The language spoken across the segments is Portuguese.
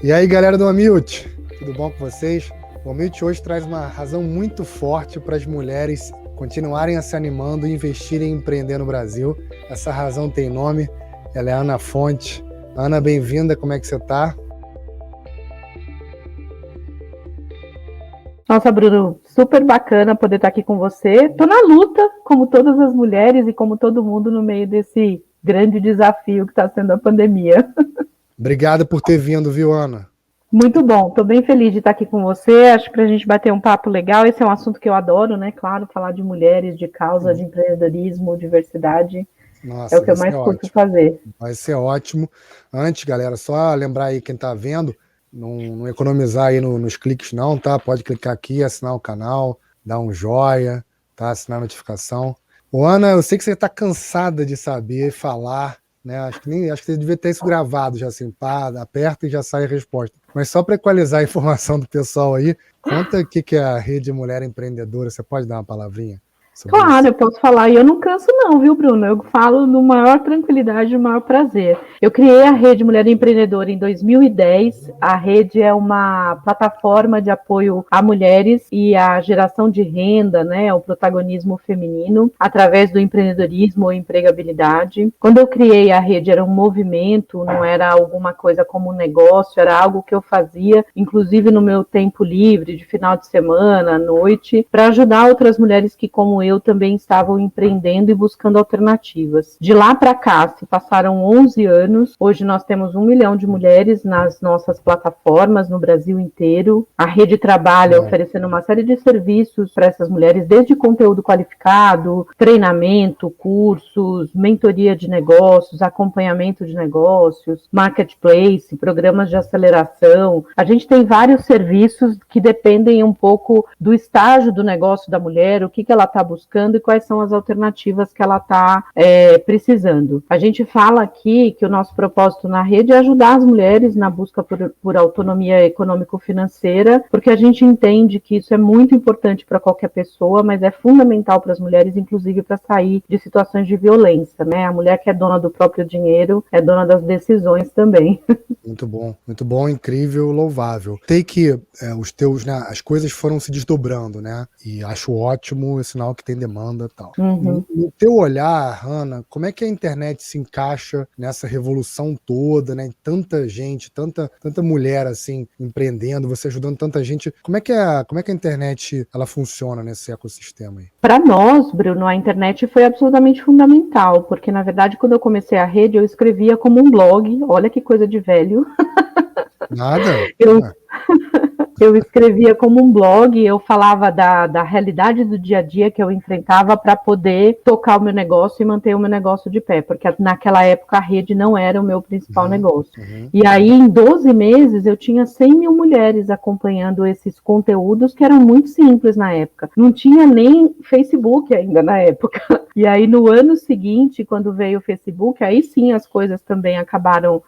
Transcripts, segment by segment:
E aí, galera do Amilt, tudo bom com vocês? O Amilt hoje traz uma razão muito forte para as mulheres continuarem a se animando e investirem em empreender no Brasil. Essa razão tem nome, ela é Ana Fonte. Ana, bem-vinda, como é que você está? Nossa, Bruno, super bacana poder estar aqui com você. Estou na luta, como todas as mulheres e como todo mundo no meio desse grande desafio que está sendo a pandemia. Obrigado por ter vindo, viu, Ana? Muito bom, estou bem feliz de estar aqui com você. Acho que para a gente bater um papo legal, esse é um assunto que eu adoro, né? Claro, falar de mulheres, de causa, de empreendedorismo, diversidade, é o Nossa, que eu vai ser mais curto ótimo. fazer. Vai ser ótimo. Antes, galera, só lembrar aí quem está vendo, não economizar aí nos cliques não, tá? Pode clicar aqui, assinar o canal, dar um joia, tá? Assinar a notificação. Ô, Ana, eu sei que você está cansada de saber falar, né? Acho que você devia ter isso gravado já assim, pá, aperta e já sai a resposta. Mas só para equalizar a informação do pessoal aí, conta o que é a Rede Mulher Empreendedora. Você pode dar uma palavrinha sobre Claro, isso? eu posso falar, e eu não canso não, viu, Bruno? Eu falo no maior tranquilidade e no maior prazer. Eu criei a Rede Mulher Empreendedora em 2010. A rede é uma plataforma de apoio a mulheres e a geração de renda, né, o protagonismo feminino, através do empreendedorismo ou empregabilidade. Quando eu criei a rede, era um movimento, não era alguma coisa como um negócio, era algo que eu fazia, inclusive no meu tempo livre, de final de semana, à noite, para ajudar outras mulheres que, como eu, também estavam empreendendo e buscando alternativas. De lá para cá, se passaram 11 anos. Hoje nós temos 1 milhão de mulheres nas nossas plataformas no Brasil inteiro. A rede trabalha oferecendo uma série de serviços para essas mulheres, desde conteúdo qualificado, treinamento, cursos, mentoria de negócios, acompanhamento de negócios, marketplace, programas de aceleração. A gente tem vários serviços que dependem um pouco do estágio do negócio da mulher, o que ela está buscando e quais são as alternativas que ela está precisando. A gente fala aqui que o nosso propósito na rede é ajudar as mulheres na busca por autonomia econômico-financeira, porque a gente entende que isso é muito importante para qualquer pessoa, mas é fundamental para as mulheres, inclusive para sair de situações de violência, né? A mulher que é dona do próprio dinheiro é dona das decisões também. Muito bom, incrível, louvável. Sei que os teus, né, as coisas foram se desdobrando, né? E acho ótimo, é sinal que tem demanda e tal. Uhum. No teu olhar, Hannah, como é que a internet se encaixa nessa revolução toda, né? Tanta gente, tanta mulher assim empreendendo, você ajudando tanta gente. Como é que a internet ela funciona nesse ecossistema aí? Para nós, Bruno, a internet foi absolutamente fundamental, porque na verdade, quando eu comecei a rede, eu escrevia como um blog. Olha que coisa de velho. Nada? Eu, Ah, eu escrevia como um blog, eu falava da realidade do dia a dia que eu enfrentava para poder tocar o meu negócio e manter o meu negócio de pé, porque naquela época a rede não era o meu principal negócio. uhum. E aí, em 12 meses, eu tinha 100 mil mulheres acompanhando esses conteúdos que eram muito simples na época. Não tinha nem Facebook ainda na época. E aí, no ano seguinte, quando veio o Facebook, aí sim as coisas também acabaram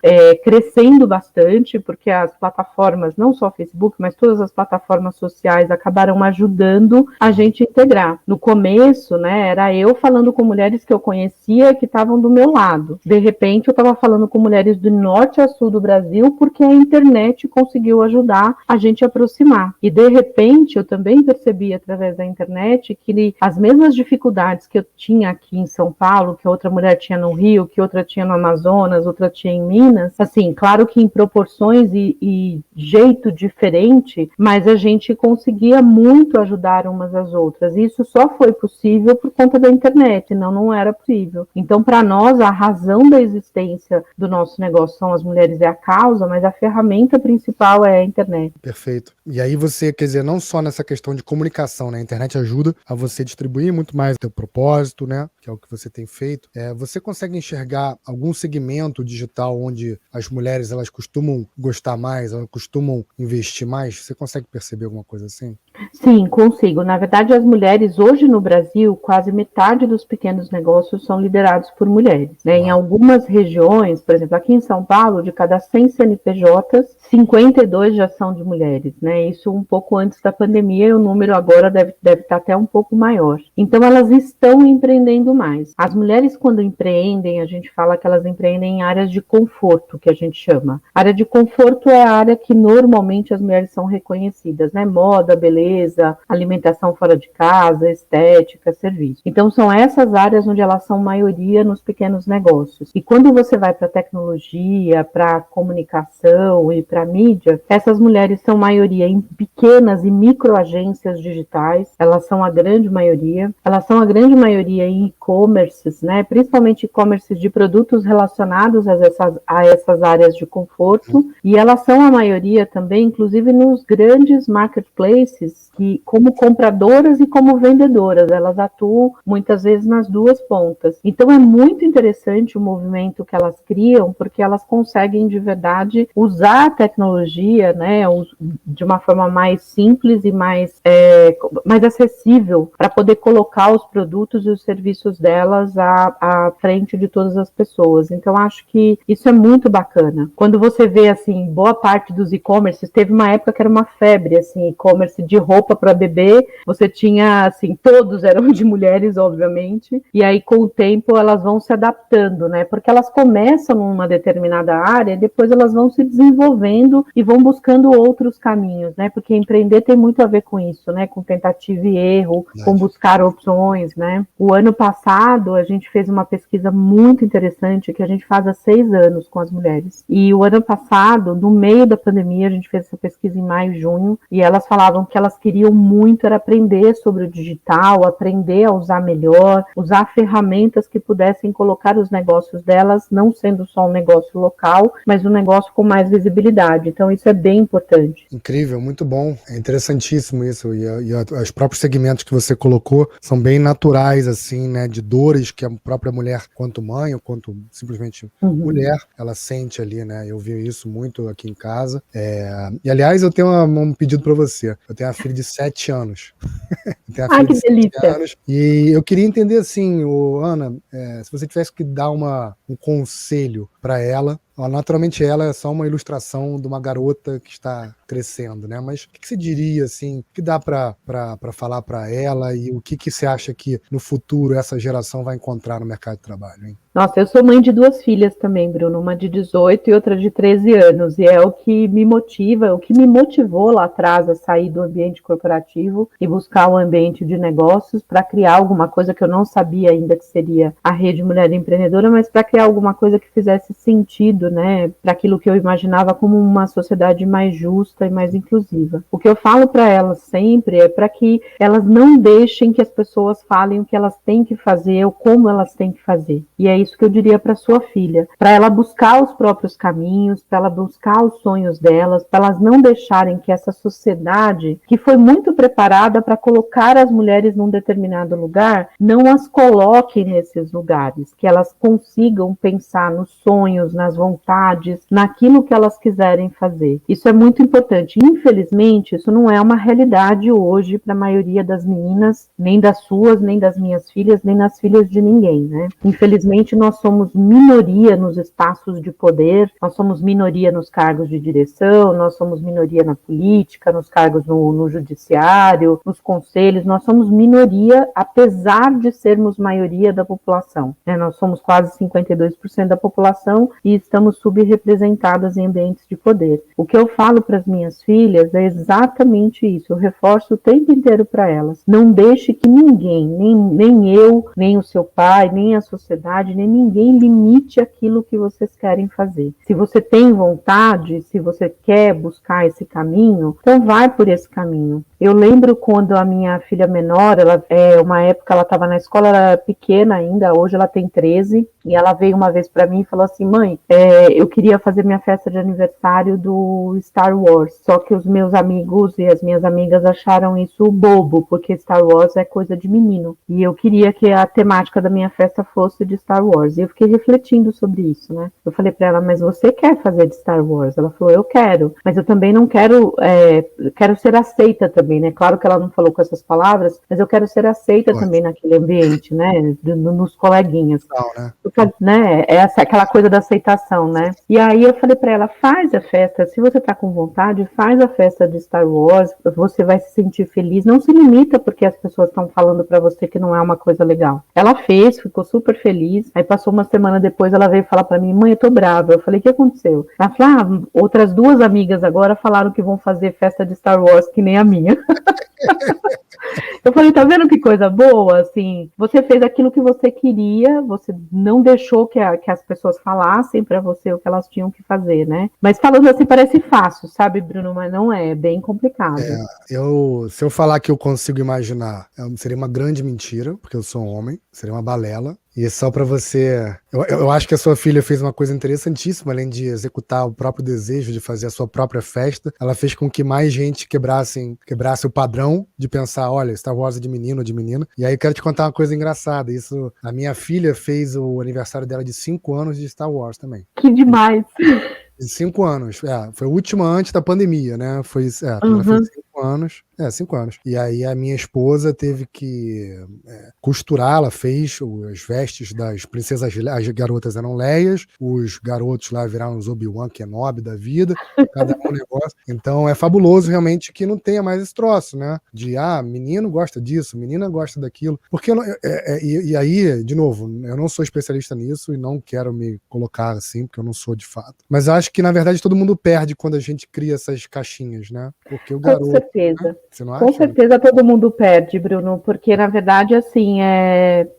crescendo bastante, porque as plataformas, não só Facebook, mas todas as plataformas sociais acabaram ajudando a gente integrar. No começo, né, era eu falando com mulheres que eu conhecia que estavam do meu lado. De repente, eu estava falando com mulheres do norte a sul do Brasil porque a internet conseguiu ajudar a gente a aproximar. E de repente, eu também percebi através da internet que as mesmas dificuldades que eu tinha aqui em São Paulo, que outra mulher tinha no Rio, que outra tinha no Amazonas, outra tinha em Minas, assim, claro que em proporções e jeito diferente, mas a gente conseguia muito ajudar umas às outras. E isso só foi possível por conta da internet, não era possível. Então, para nós, a razão da existência do nosso negócio são as mulheres é a causa, mas a ferramenta principal é a internet. Perfeito. E aí você, quer dizer, não só nessa questão de comunicação, né? A internet ajuda a você distribuir muito mais o teu propósito, né? Que é o que você tem feito. Você consegue enxergar algum segmento digital onde as mulheres elas costumam gostar mais, elas costumam investir mais? Você consegue perceber alguma coisa assim? Sim, consigo. Na verdade, as mulheres hoje no Brasil, quase metade dos pequenos negócios são liderados por mulheres, né? Em Uau. algumas regiões, por exemplo, aqui em São Paulo, de cada 100 CNPJs, 52 já são de mulheres, né? Isso um pouco antes da pandemia, e o número agora deve estar até um pouco maior. Então, elas estão empreendendo mais. As mulheres, quando empreendem, a gente fala que elas empreendem em áreas de conforto, que a gente chama. A área de conforto é a área que normalmente as mulheres são reconhecidas, né? Moda, beleza, alimentação fora de casa, estética, serviço. Então, são essas áreas onde elas são maioria nos pequenos negócios. E quando você vai para tecnologia, para comunicação e para mídia, essas mulheres são maioria em pequenas e micro agências digitais, elas são a grande maioria. Elas são a grande maioria em e-commerces, né? Principalmente e-commerces de produtos relacionados a essas áreas de conforto. E elas são a maioria também, inclusive nos grandes marketplaces, que como compradoras e como vendedoras, elas atuam muitas vezes nas duas pontas. Então é muito interessante o movimento que elas criam, porque elas conseguem de verdade usar a tecnologia, né, de uma forma mais simples e mais acessível para poder colocar os produtos e os serviços delas à frente de todas as pessoas. Então acho que isso é muito bacana. Quando você vê assim, boa parte dos e-commerces, teve uma época que era uma febre, assim, e-commerce de roupa para bebê, você tinha, assim, todos eram de mulheres, obviamente, e aí com o tempo elas vão se adaptando, né, porque elas começam numa determinada área e depois elas vão se desenvolvendo e vão buscando outros caminhos, né, porque empreender tem muito a ver com isso, né, com tentativa e erro, com buscar opções, né. O ano passado a gente fez uma pesquisa muito interessante que a gente faz há 6 anos com as mulheres, e o ano passado, no meio da pandemia, a gente fez essa pesquisa em maio, junho, e elas falavam que elas queriam muito era aprender sobre o digital, aprender a usar melhor, usar ferramentas que pudessem colocar os negócios delas, não sendo só um negócio local, mas um negócio com mais visibilidade. Então isso é bem importante. Incrível, muito bom. É interessantíssimo isso. E os próprios segmentos que você colocou são bem naturais, assim, né? De dores que a própria mulher, quanto mãe ou quanto simplesmente mulher, ela sente ali, né? Eu vi isso muito aqui em casa. E aliás, eu tenho um pedido para você. Eu tenho uma filha de 7 anos. Que delícia! Anos, e eu queria entender assim, Ana, se você tivesse que dar um conselho para ela, naturalmente ela é só uma ilustração de uma garota que está crescendo, né? Mas o que você diria assim, o que dá para falar para ela e o que você acha que no futuro essa geração vai encontrar no mercado de trabalho, hein? Nossa, eu sou mãe de 2 filhas também, Bruno, uma de 18 e outra de 13 anos, e é o que me motiva, o que me motivou lá atrás a sair do ambiente corporativo e buscar um ambiente de negócios para criar alguma coisa que eu não sabia ainda que seria a Rede Mulher Empreendedora, mas para criar alguma coisa que fizesse sentido, né, para aquilo que eu imaginava como uma sociedade mais justa e mais inclusiva. O que eu falo para elas sempre é para que elas não deixem que as pessoas falem o que elas têm que fazer ou como elas têm que fazer. E é isso que eu diria para sua filha, para ela buscar os próprios caminhos, para ela buscar os sonhos delas, para elas não deixarem que essa sociedade, que foi muito preparada para colocar as mulheres num determinado lugar, não as coloque nesses lugares, que elas consigam pensar nos sonhos, nas vontades, naquilo que elas quiserem fazer. Isso é muito importante. Infelizmente, isso não é uma realidade hoje para a maioria das meninas, nem das suas, nem das minhas filhas, nem nas filhas de ninguém, né? Infelizmente, nós somos minoria nos espaços de poder, nós somos minoria nos cargos de direção, nós somos minoria na política, nos cargos no judiciário, nos conselhos, nós somos minoria, apesar de sermos maioria da população, né? Nós somos quase 52% da população e estamos subrepresentadas em ambientes de poder. O que eu falo para as minhas filhas é exatamente isso, eu reforço o tempo inteiro para elas. Não deixe que ninguém, nem eu, nem o seu pai, nem a sociedade, nem ninguém limite aquilo que vocês querem fazer. Se você tem vontade, se você quer buscar esse caminho, então vai por esse caminho. Eu lembro quando a minha filha menor, uma época ela estava na escola, ela era pequena ainda, hoje ela tem 13, e ela veio uma vez para mim e falou assim, mãe, eu queria fazer minha festa de aniversário do Star Wars, só que os meus amigos e as minhas amigas acharam isso bobo, porque Star Wars é coisa de menino, e eu queria que a temática da minha festa fosse de Star Wars, e eu fiquei refletindo sobre isso, né? Eu falei pra ela, mas você quer fazer de Star Wars? Ela falou, eu quero, mas eu também não quero, quero ser aceita também, né? Claro que ela não falou com essas palavras, mas eu quero ser aceita também naquele ambiente, né? Nos coleguinhas. Né? É aquela coisa da aceitação, né? E aí eu falei pra ela, faz a festa, se você tá com vontade, faz a festa de Star Wars, você vai se sentir feliz, não se limita porque as pessoas estão falando pra você que não é uma coisa legal. Ela fez, ficou super feliz, aí passou uma semana depois, ela veio falar pra mim, mãe, eu tô brava. Eu falei, o que aconteceu? Ela falou, outras 2 amigas agora falaram que vão fazer festa de Star Wars que nem a minha. Eu falei, tá vendo que coisa boa? Assim, você fez aquilo que você queria, você não deixou que as pessoas falassem pra você o que elas tinham que fazer, né? Mas falando assim, parece fácil, sabe, Bruno? Mas não é bem complicado. Se eu falar que eu consigo imaginar, seria uma grande mentira, porque eu sou um homem, seria uma balela. E só para você... Eu acho que a sua filha fez uma coisa interessantíssima, além de executar o próprio desejo de fazer a sua própria festa, ela fez com que mais gente quebrasse o padrão de pensar, olha, Star Wars é de menino ou de menina. E aí eu quero te contar uma coisa engraçada. A minha filha fez o aniversário dela de 5 anos de Star Wars também. Que demais! De 5 anos. Foi a última antes da pandemia, né? Ela fez 5 anos. 5 anos. E aí a minha esposa teve que costurar, ela fez as vestes das princesas, as garotas eram Leias, os garotos lá viraram os Obi-Wan Kenobi da vida, cada um negócio. Então é fabuloso realmente que não tenha mais esse troço, né? De, menino gosta disso, menina gosta daquilo. Porque e aí, de novo, eu não sou especialista nisso e não quero me colocar assim, porque eu não sou de fato. Mas acho que, na verdade, todo mundo perde quando a gente cria essas caixinhas, né? Porque o garoto... Com certeza. Né? Você não acha? Com certeza todo mundo perde, Bruno, porque, na verdade, assim,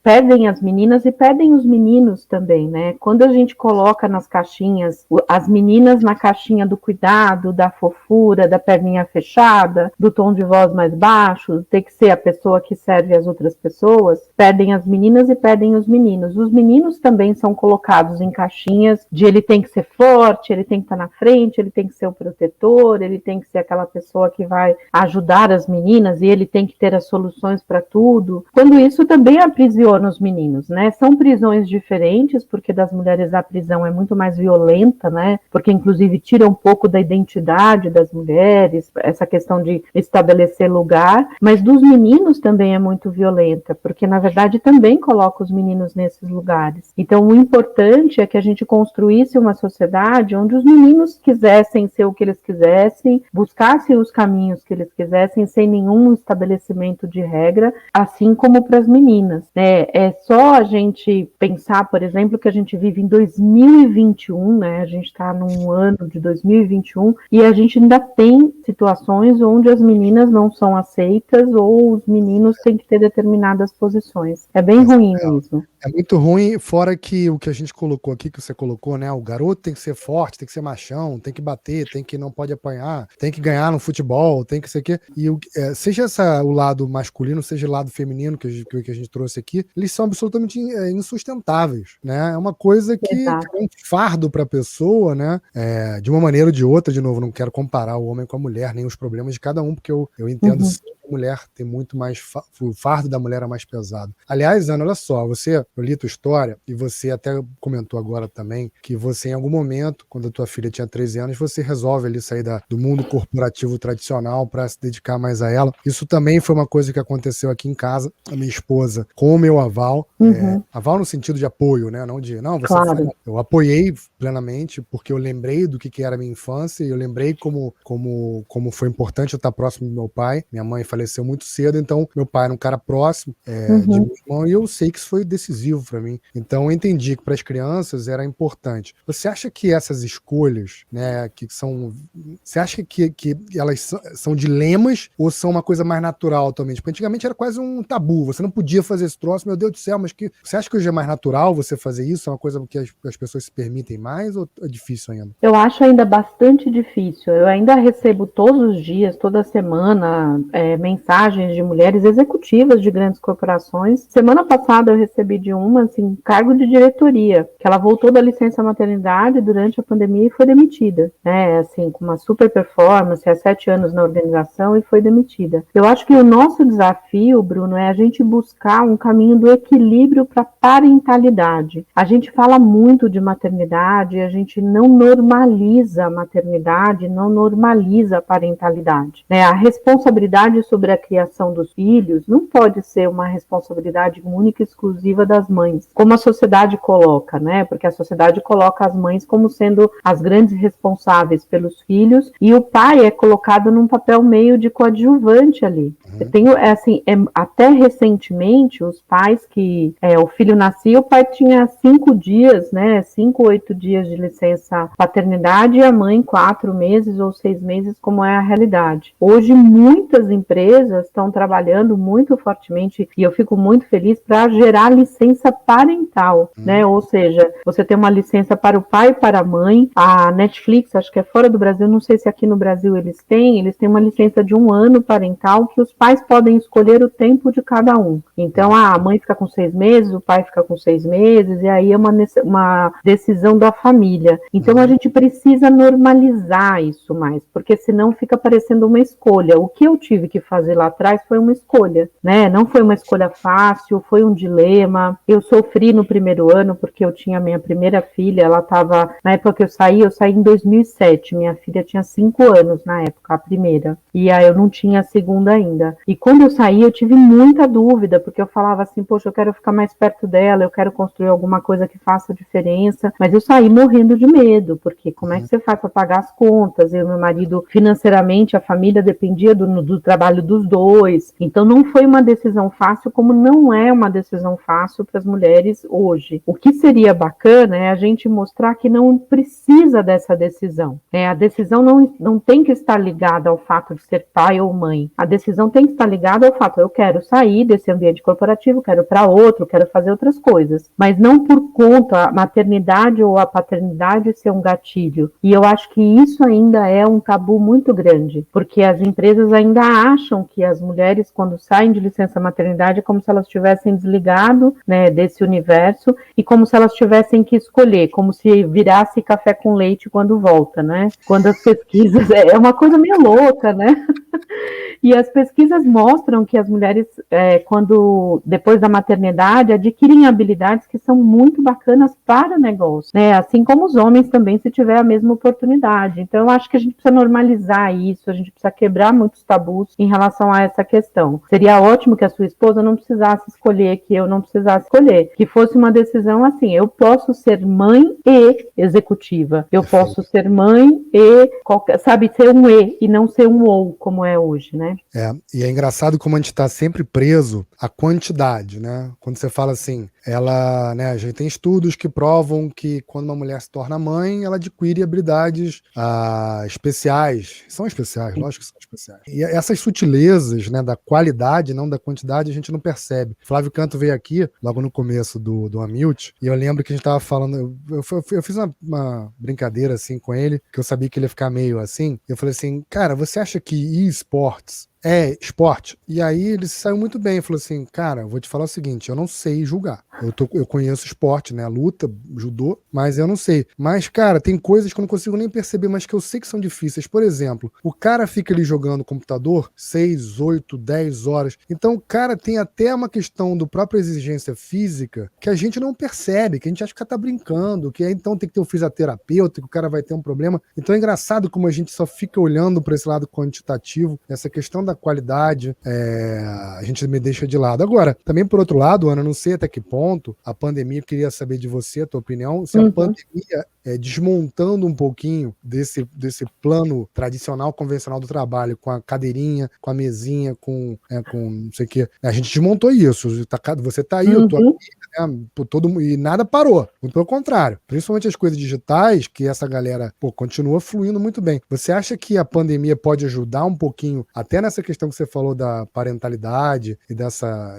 pedem as meninas e pedem os meninos também, né? Quando a gente coloca nas caixinhas, as meninas na caixinha do cuidado, da fofura, da perninha fechada, do tom de voz mais baixo, tem que ser a pessoa que serve as outras pessoas, pedem as meninas e pedem os meninos. Os meninos também são colocados em caixinhas de ele tem que ser forte, ele tem que estar na frente, ele tem que ser o protetor, ele tem que ser aquela pessoa que vai ajudar as meninas e ele tem que ter as soluções para tudo. Quando isso também aprisiona os meninos, né? São prisões diferentes, porque das mulheres a prisão é muito mais violenta, né? Porque inclusive tira um pouco da identidade das mulheres, essa questão de estabelecer lugar, mas dos meninos também é muito violenta, porque na verdade também coloca os meninos nesses lugares. Então o importante é que a gente construísse uma sociedade onde os meninos quisessem ser o que eles quisessem, buscassem os caminhos que eles quisessem, sem nenhum estabelecimento de regra, assim como para as meninas, né? É só a gente pensar, por exemplo, que a gente vive em 2021, né? A gente está num ano de 2021 e a gente ainda tem situações onde as meninas não são aceitas ou os meninos têm que ter determinadas posições. É bem ruim mesmo. É muito ruim, fora que o que a gente colocou aqui, que você colocou, né? O garoto tem que ser forte, tem que ser machão, tem que bater, não pode apanhar, tem que ganhar no futebol, tem que ser o quê. E seja o lado masculino, seja o lado feminino que a gente trouxe aqui, eles são absolutamente insustentáveis, né? É uma coisa que é um fardo para a pessoa, né? De uma maneira ou de outra, de novo, não quero comparar o homem com a mulher, nem os problemas de cada um, porque eu entendo sim que a mulher tem muito mais, o fardo da mulher é mais pesado. Aliás, Ana, olha só, eu li tua história e você até comentou agora também que você, em algum momento, quando a tua filha tinha 13 anos, você resolve ali sair do mundo corporativo tradicional para se dedicar mais a ela. Isso também foi uma coisa que aconteceu aqui em casa. A minha esposa, com o meu aval, aval no sentido de apoio, né? Não, você claro. Eu apoiei plenamente porque eu lembrei do que era a minha infância e eu lembrei como foi importante eu estar próximo do meu pai. Minha mãe faleceu muito cedo, então meu pai era um cara próximo de meu irmão e eu sei que isso foi decisivo para mim. Então eu entendi que para as crianças era importante. Você acha que essas escolhas, né, você acha que elas são dilemas ou são uma coisa mais natural atualmente? Porque antigamente era quase um tabu, você não podia fazer esse troço, meu Deus do céu, mas você acha que hoje é mais natural você fazer isso? É uma coisa que as pessoas se permitem mais ou é difícil ainda? Eu acho ainda bastante difícil. Eu ainda recebo todos os dias, toda semana, mensagens de mulheres executivas de grandes corporações. Semana passada eu recebi de uma, assim, cargo de diretoria, que ela voltou da licença maternidade durante a pandemia e foi demitida, né, assim, com uma super performance, há 7 anos na organização e foi demitida. Eu acho que o nosso desafio, Bruno, é a gente buscar um caminho do equilíbrio para a parentalidade. A gente fala muito de maternidade, a gente não normaliza a maternidade, não normaliza a parentalidade, né? A responsabilidade sobre a criação dos filhos não pode ser uma responsabilidade única e exclusiva das mães, como a sociedade coloca, né? Porque a sociedade coloca as mães como sendo as grandes responsáveis pelos filhos e o pai é colocado num papel meio de coadjuvante ali. Até recentemente, os pais que o filho nascia, o pai tinha 5 dias, né? 5, 8 dias de licença paternidade e a mãe 4 meses ou 6 meses, como é a realidade. Hoje, muitas empresas estão trabalhando muito fortemente e eu fico muito feliz para gerar licença parental, né? Ou seja, você tem uma licença para o pai e para a mãe. A Netflix, acho que é fora do Brasil, não sei se aqui no Brasil eles têm uma licença de 1 ano parental que os pais podem escolher o tempo de cada um. Então, a mãe fica com 6 meses, o pai fica com 6 meses, e aí é uma decisão da família. Então, a gente precisa normalizar isso mais, porque senão fica parecendo uma escolha. O que eu tive que fazer lá atrás foi uma escolha, né? Não foi uma escolha fácil, foi um dilema. Eu sofri no primeiro ano, porque eu tinha minha primeira filha, ela estava, na época que eu saí em 2007, minha filha tinha 5 anos na época, a primeira, e aí eu não tinha a segunda ainda. E quando eu saí, eu tive muita dúvida, porque eu falava assim, poxa, eu quero ficar mais perto dela, eu quero construir alguma coisa que faça diferença, mas eu saí morrendo de medo, porque como é que você faz para pagar as contas? Eu e meu marido, financeiramente, a família dependia do trabalho dos dois, então não foi uma decisão fácil, como não é uma decisão fácil para as mulheres hoje. O que seria bacana é a gente mostrar que não precisa dessa decisão. A decisão não tem que estar ligada ao fato de ser pai ou mãe. A decisão tem que estar ligada ao fato, eu quero sair desse ambiente corporativo, quero para outro, quero fazer outras coisas. Mas não por conta, a maternidade ou a paternidade ser um gatilho. E eu acho que isso ainda é um tabu muito grande, porque as empresas ainda acham que as mulheres, quando saem de licença maternidade, é como se elas tivessem desligado, né, desse universo e como se elas tivessem que escolher, como se virasse café com leite quando volta, né? Quando as pesquisas... É uma coisa meio louca, né? E as pesquisas mostram que as mulheres, depois da maternidade, adquirem habilidades que são muito bacanas para o negócio, né? Assim como os homens também, se tiver a mesma oportunidade. Então, eu acho que a gente precisa normalizar isso, a gente precisa quebrar muitos tabus em relação a essa questão. Seria ótimo que a sua esposa não precisasse escolher, que eu não precisasse escolher, que fosse uma decisão assim, eu posso ser mãe e executiva, eu posso ser mãe e, ser um e não ser um ou, como é hoje, né? E é engraçado como a gente está sempre preso à quantidade, né? Quando você fala assim, né, a gente tem estudos que provam que quando uma mulher se torna mãe, ela adquire habilidades especiais. São especiais, lógico que são especiais. E essas sutilezas, né, da qualidade, não da quantidade, a gente não percebe. Flávio Canto veio aqui, logo no começo do Amilt, e eu lembro que a gente estava falando, eu fiz uma brincadeira assim com ele, que eu sabia que ele ia ficar meio assim, eu falei assim, cara, você acha que esportes é esporte? E aí ele saiu muito bem, falou assim, cara, vou te falar o seguinte, eu não sei julgar. Eu conheço esporte, né, luta, judô, mas eu não sei. Mas, cara, tem coisas que eu não consigo nem perceber, mas que eu sei que são difíceis. Por exemplo, o cara fica ali jogando computador 6, 8, 10 horas. Então, o cara tem até uma questão do própria exigência física que a gente não percebe, que a gente acha que o cara tá brincando, que aí, então tem que ter um fisioterapeuta, que o cara vai ter um problema. Então é engraçado como a gente só fica olhando para esse lado quantitativo, essa questão da qualidade, a gente me deixa de lado. Agora, também por outro lado, Ana, não sei até que ponto a pandemia, eu queria saber de você, a tua opinião, se a pandemia, desmontando um pouquinho desse plano tradicional, convencional do trabalho, com a cadeirinha, com a mesinha, com não sei o quê, a gente desmontou isso, você tá aí, eu tô aqui, E nada parou, muito pelo contrário. Principalmente as coisas digitais, que essa galera continua fluindo muito bem. Você acha que a pandemia pode ajudar um pouquinho, até nessa questão que você falou da parentalidade e dessa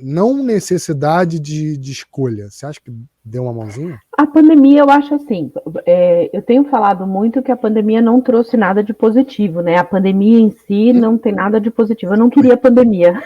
não necessidade de escolha? Você acha que deu uma mãozinha? A pandemia, eu acho assim, eu tenho falado muito que a pandemia não trouxe nada de positivo, né? A pandemia em si não tem nada de positivo. Eu não queria pandemia.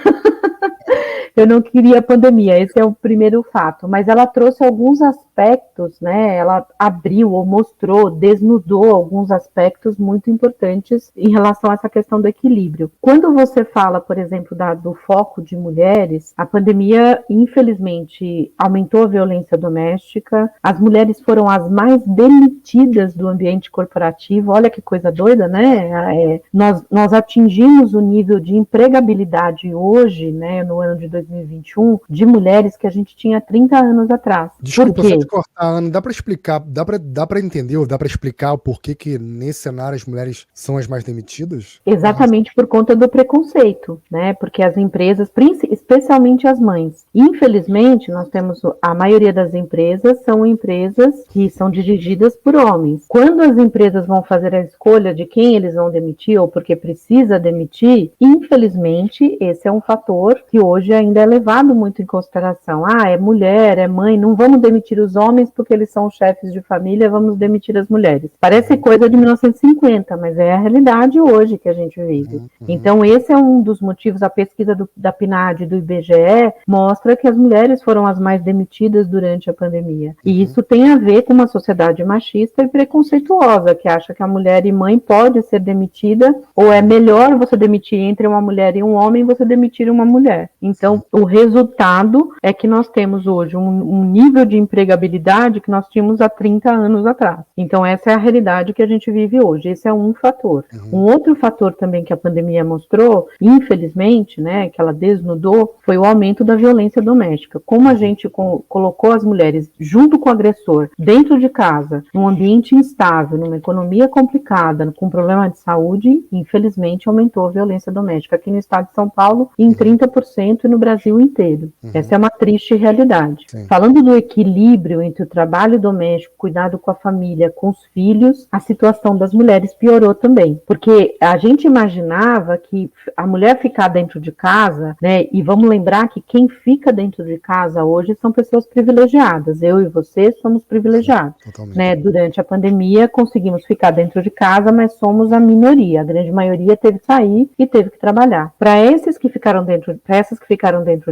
Eu não queria pandemia, esse é o primeiro fato, mas ela trouxe alguns aspectos, né? Ela abriu ou mostrou, desnudou alguns aspectos muito importantes em relação a essa questão do equilíbrio. Quando você fala, por exemplo, do foco de mulheres, a pandemia, infelizmente, aumentou a violência doméstica, as mulheres foram as mais demitidas do ambiente corporativo, olha que coisa doida, né? Nós atingimos o nível de empregabilidade hoje, né, no ano de 2021, de mulheres que a gente tinha 30 anos atrás. Desculpa, só te cortar, Ana, dá para explicar, dá para entender ou dá para explicar o porquê que nesse cenário as mulheres são as mais demitidas? Exatamente por conta do preconceito, né? Porque as empresas, especialmente as mães, infelizmente nós temos a maioria das empresas são empresas que são dirigidas por homens. Quando as empresas vão fazer a escolha de quem eles vão demitir ou porque precisa demitir, infelizmente esse é um fator que hoje ainda é levado muito em consideração. É mulher, é mãe, não vamos demitir os homens porque eles são chefes de família, vamos demitir as mulheres. Parece coisa de 1950, mas é a realidade hoje que a gente vive. Então esse é um dos motivos, a pesquisa da PNAD e do IBGE mostra que as mulheres foram as mais demitidas durante a pandemia. E isso tem a ver com uma sociedade machista e preconceituosa, que acha que a mulher e mãe pode ser demitida, ou é melhor você demitir entre uma mulher e um homem, você demitir uma mulher. Então, o resultado é que nós temos hoje um nível de empregabilidade que nós tínhamos há 30 anos atrás. Então, essa é a realidade que a gente vive hoje. Esse é um fator. Um outro fator também que a pandemia mostrou, infelizmente, né, que ela desnudou, foi o aumento da violência doméstica. Como a gente colocou as mulheres junto com o agressor, dentro de casa, num ambiente instável, numa economia complicada, com problema de saúde, infelizmente aumentou a violência doméstica aqui no estado de São Paulo em 30% e no Brasil inteiro. Essa é uma triste realidade. Sim. Falando do equilíbrio entre o trabalho doméstico, cuidado com a família, com os filhos, a situação das mulheres piorou também, porque a gente imaginava que a mulher ficar dentro de casa, né, e vamos lembrar que quem fica dentro de casa hoje são pessoas privilegiadas, eu e você somos privilegiados, né, durante a pandemia conseguimos ficar dentro de casa, mas somos a minoria, a grande maioria teve que sair e teve que trabalhar. Para essas que ficaram dentro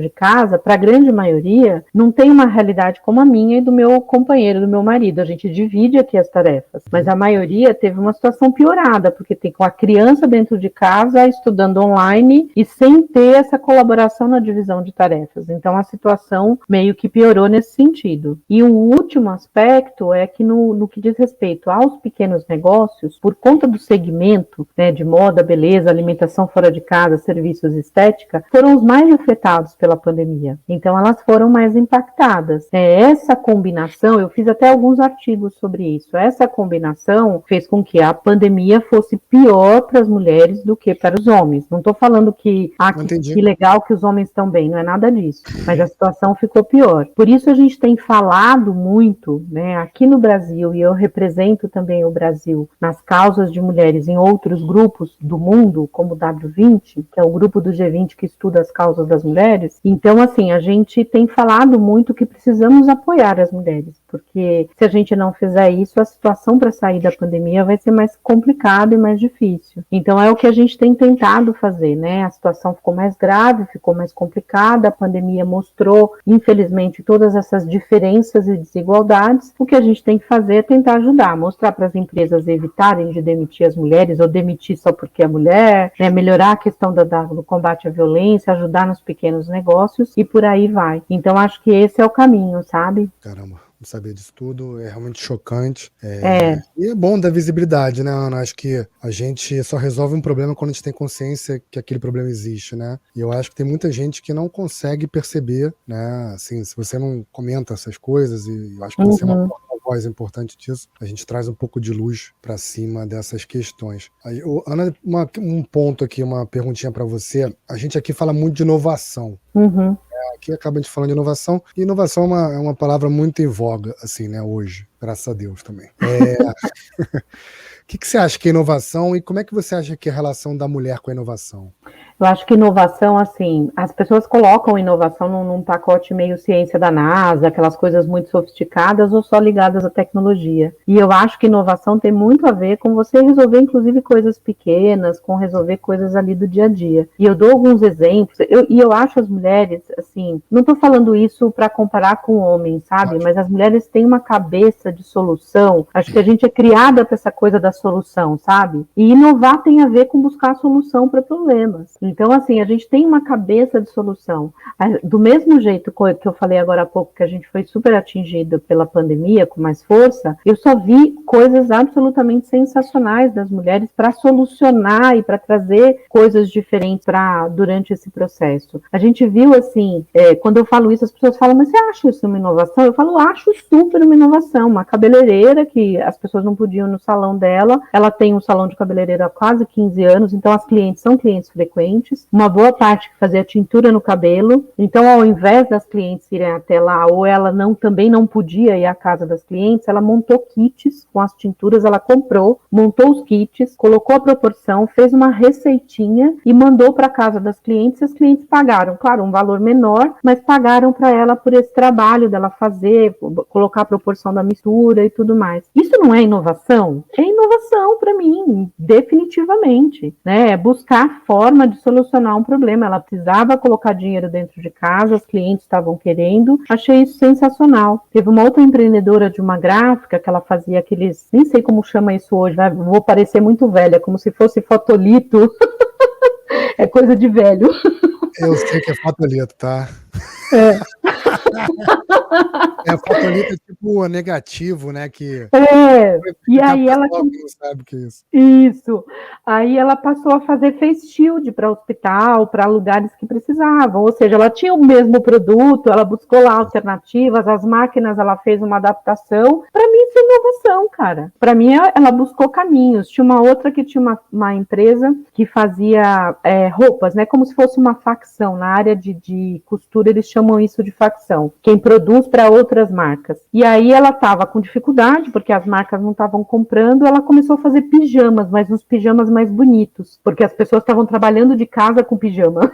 de casa, para a grande maioria, não tem uma realidade como a minha e do meu companheiro, do meu marido, a gente divide aqui as tarefas, mas a maioria teve uma situação piorada, porque tem com a criança dentro de casa, estudando online e sem ter essa colaboração na divisão de tarefas. Então a situação meio que piorou nesse sentido. E um último aspecto é que no que diz respeito aos pequenos negócios, por conta do segmento, né, de moda, beleza, alimentação fora de casa, serviços e estética, foram os mais afetados pela pandemia. Então elas foram mais impactadas. Essa combinação, eu fiz até alguns artigos sobre isso, essa combinação fez com que a pandemia fosse pior para as mulheres do que para os homens. Não estou falando que legal que os homens estão bem, não é nada disso, mas a situação ficou pior. Por isso a gente tem falado muito, né, aqui no Brasil, e eu represento também o Brasil nas causas de mulheres em outros grupos do mundo, como o W20, que é o grupo do G20 que estuda as causas das mulheres. Então, assim, a gente tem falado muito que precisamos apoiar as mulheres, porque se a gente não fizer isso, a situação para sair da pandemia vai ser mais complicada e mais difícil. Então, é o que a gente tem tentado fazer, né? A situação ficou mais grave, ficou mais complicada, a pandemia mostrou, infelizmente, todas essas diferenças e desigualdades. O que a gente tem que fazer é tentar ajudar, mostrar para as empresas evitarem de demitir as mulheres ou demitir só porque é mulher, né? Melhorar a questão do combate à violência, ajudar nos pequenos negócios e por aí vai. Então, acho que esse é o caminho, sabe? Caramba. Saber disso tudo é realmente chocante. E é bom dar visibilidade, né, Ana? Acho que a gente só resolve um problema quando a gente tem consciência que aquele problema existe, né? E eu acho que tem muita gente que não consegue perceber, né? Assim, se você não comenta essas coisas, e eu acho que você é uma voz importante disso, a gente traz um pouco de luz para cima dessas questões. Aí, Ana, um ponto aqui, uma perguntinha para você. A gente aqui fala muito de inovação. aqui, acaba de falando de inovação, e inovação é uma palavra muito em voga, assim, né, hoje, graças a Deus também. O que você acha que é inovação e como é que você acha que é a relação da mulher com a inovação? Eu acho que inovação, assim, as pessoas colocam inovação num pacote meio ciência da NASA, aquelas coisas muito sofisticadas ou só ligadas à tecnologia. E eu acho que inovação tem muito a ver com você resolver, inclusive, coisas pequenas, com resolver coisas ali do dia a dia. E eu dou alguns exemplos, e eu acho as mulheres, assim, não estou falando isso para comparar com homens, sabe? Mas as mulheres têm uma cabeça de solução. Acho que a gente é criada para essa coisa da solução, sabe? E inovar tem a ver com buscar a solução para problemas. Então, assim, a gente tem uma cabeça de solução. Do mesmo jeito que eu falei agora há pouco, que a gente foi super atingido pela pandemia, com mais força, eu só vi coisas absolutamente sensacionais das mulheres para solucionar e para trazer coisas diferentes durante esse processo. A gente viu, assim, quando eu falo isso, as pessoas falam, mas você acha isso uma inovação? Eu falo, acho super uma inovação. Uma cabeleireira que as pessoas não podiam ir no salão dela, ela tem um salão de cabeleireiro há quase 15 anos, então as clientes são clientes frequentes, uma boa parte que fazia tintura no cabelo, então ao invés das clientes irem até lá, ou ela também não podia ir à casa das clientes, ela montou kits com as tinturas, ela comprou, montou os kits, colocou a proporção, fez uma receitinha e mandou para a casa das clientes, e as clientes pagaram, claro, um valor menor, mas pagaram para ela por esse trabalho dela fazer, colocar a proporção da mistura e tudo mais. Isso não é inovação? É inovação para mim, definitivamente, né? É buscar forma de solucionar um problema. Ela precisava colocar dinheiro dentro de casa, os clientes estavam querendo. Achei isso sensacional. Teve uma outra empreendedora de uma gráfica que ela fazia aqueles, nem sei como chama isso hoje, vou parecer muito velha, como se fosse fotolito. É coisa de velho. Eu sei que é fotolito, tá? É. Fotolito é tipo negativo, né? E aí ela não sabe o que é isso. Isso. Aí ela passou a fazer face shield para hospital, para lugares que precisavam. Ou seja, ela tinha o mesmo produto, ela buscou lá alternativas, as máquinas, ela fez uma adaptação. Para mim, isso é inovação, cara. Para mim, ela buscou caminhos. Tinha uma outra que tinha uma empresa que fazia roupas, né? Como se fosse uma facção. Na área de costura, eles chamam isso de facção. Quem produz para outras marcas. E aí ela estava com dificuldade, porque as marcas não estavam comprando, ela começou a fazer pijamas, mas uns pijamas mais bonitos, porque as pessoas estavam trabalhando de casa com pijama.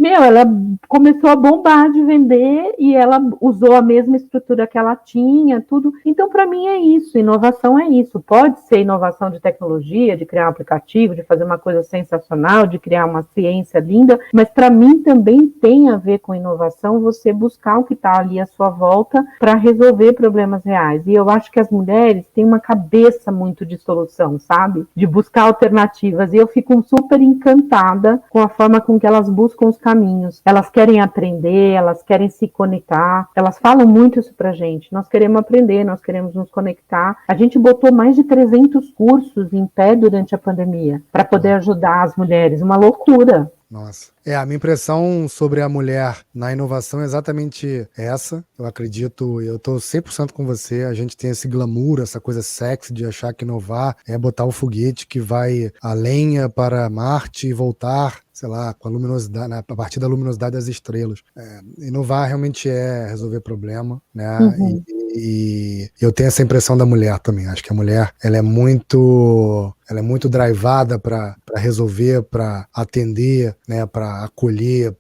Ela começou a bombar de vender e ela usou a mesma estrutura que ela tinha, tudo. Então, para mim, é isso. Inovação é isso. Pode ser inovação de tecnologia, de criar um aplicativo, de fazer uma coisa sensacional, de criar uma ciência linda, mas para mim também tem a ver com inovação você buscar o que está ali à sua volta para resolver problemas reais. E eu acho que as mulheres têm uma cabeça muito de solução, sabe? De buscar alternativas. E eu fico super encantada com a forma com que elas buscam os caminhos. Elas querem aprender, elas querem se conectar, elas falam muito isso pra gente. Nós queremos aprender, nós queremos nos conectar. A gente botou mais de 300 cursos em pé durante a pandemia para poder ajudar as mulheres. Uma loucura. Nossa. A minha impressão sobre a mulher na inovação é exatamente essa. Eu acredito, eu tô 100% com você. A gente tem esse glamour, essa coisa sexy de achar que inovar é botar o foguete que vai a lenha para Marte e voltar, sei lá, com a luminosidade, a partir da luminosidade das estrelas. Inovar realmente é resolver problema, né? Uhum. E eu tenho essa impressão da mulher também. Acho que a mulher, ela é muito drivada para resolver, para atender, né, para acolher,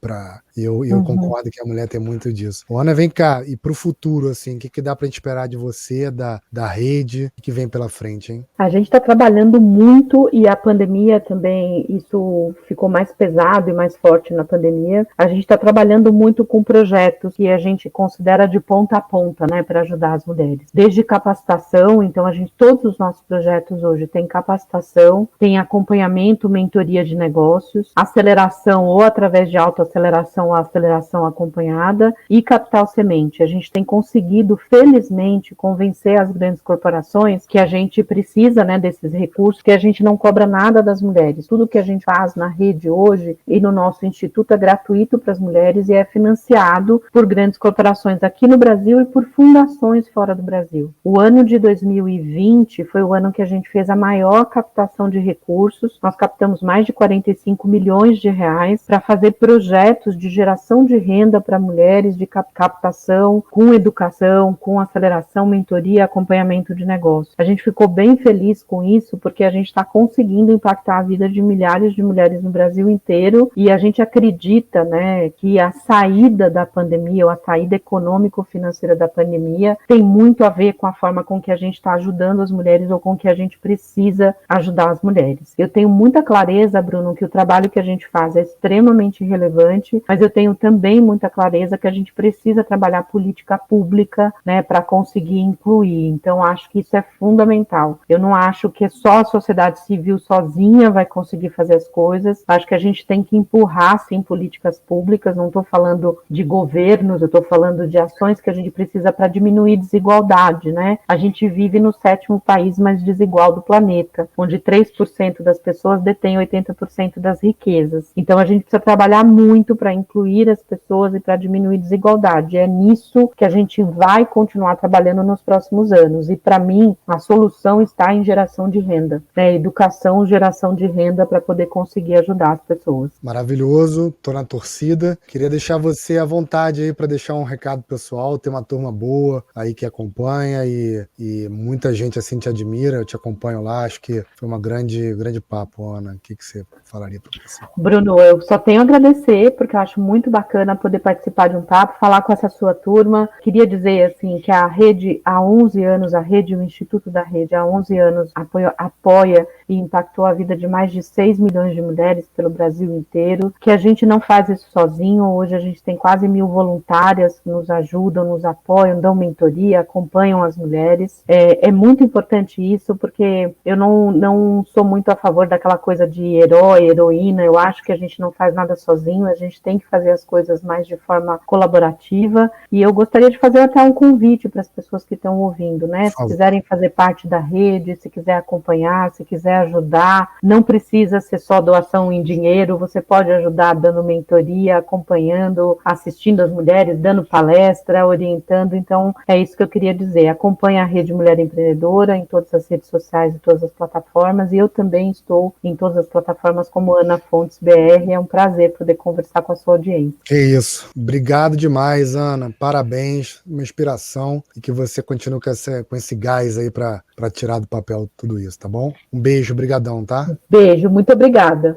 eu concordo que a mulher tem muito disso. Ana, vem cá, e pro futuro, assim, o que dá pra gente esperar de você, da rede, o que vem pela frente, hein? A gente está trabalhando muito e a pandemia também, isso ficou mais pesado e mais forte na pandemia. A gente está trabalhando muito com projetos que a gente considera de ponta a ponta, né, para ajudar as mulheres. Desde capacitação, então todos os nossos projetos hoje têm capacitação, tem acompanhamento, mentoria de negócios, aceleração ou através de autoaceleração, a aceleração acompanhada e capital semente. A gente tem conseguido, felizmente, convencer as grandes corporações que a gente precisa, né, desses recursos, que a gente não cobra nada das mulheres. Tudo que a gente faz na rede hoje e no nosso instituto é gratuito para as mulheres e é financiado por grandes corporações aqui no Brasil e por fundações fora do Brasil. O ano de 2020 foi o ano que a gente fez a maior captação de recursos. Nós captamos mais de 45 milhões de reais para fazer projetos de geração de renda para mulheres, de captação, com educação, com aceleração, mentoria, acompanhamento de negócio. A gente ficou bem feliz com isso, porque a gente está conseguindo impactar a vida de milhares de mulheres no Brasil inteiro, e a gente acredita, né, que a saída da pandemia, ou a saída econômico-financeira da pandemia, tem muito a ver com a forma com que a gente está ajudando as mulheres, ou com que a gente precisa ajudar as mulheres. Eu tenho muita clareza, Bruno, que o trabalho que a gente faz é extremamente relevante, mas eu tenho também muita clareza que a gente precisa trabalhar política pública, né, para conseguir incluir. Então, acho que isso é fundamental. Eu não acho que só a sociedade civil sozinha vai conseguir fazer as coisas. Acho que a gente tem que empurrar, sim, políticas públicas. Não estou falando de governos, eu estou falando de ações que a gente precisa para diminuir desigualdade, né? A gente vive no 7º país mais desigual do planeta, onde 3% das pessoas detêm 80% das riquezas. Então, a gente precisa trabalhar muito para incluir as pessoas e para diminuir desigualdade. É nisso que a gente vai continuar trabalhando nos próximos anos. E, para mim, a solução está em geração de renda, né? Educação, geração de renda para poder conseguir ajudar as pessoas. Maravilhoso, tô na torcida. Queria deixar você à vontade aí para deixar um recado pessoal. Tem uma turma boa aí que acompanha e muita gente assim te admira. Eu te acompanho lá. Acho que foi uma grande papo, Ana. O que você falaria para você? Bruno, eu só tenho a agradecer, porque eu acho muito bacana poder participar de um papo, falar com essa sua turma. Queria dizer, assim, que a rede, há 11 anos, a rede, o Instituto da Rede, há 11 anos, apoia e impactou a vida de mais de 6 milhões de mulheres pelo Brasil inteiro, que a gente não faz isso sozinho. Hoje a gente tem quase 1.000 voluntárias que nos ajudam, nos apoiam, dão mentoria, acompanham as mulheres. É muito importante isso, porque eu não sou muito a favor daquela coisa de herói, heroína. Eu acho que a gente não faz nada sozinho, a gente tem que fazer as coisas mais de forma colaborativa, e eu gostaria de fazer até um convite para as pessoas que estão ouvindo, né? Se quiserem fazer parte da rede, se quiser acompanhar, se quiser ajudar, não precisa ser só doação em dinheiro, você pode ajudar dando mentoria, acompanhando, assistindo as mulheres, dando palestra, orientando. Então, é isso que eu queria dizer. Acompanhe a Rede Mulher Empreendedora em todas as redes sociais e todas as plataformas, e eu também estou em todas as plataformas como Ana Fontes BR. É um prazer poder conversar com a sua audiência. Que isso. Obrigado demais, Ana. Parabéns, uma inspiração, e que você continue com esse gás aí para tirar do papel tudo isso, tá bom? Um beijo, brigadão, tá? Beijo, muito obrigada.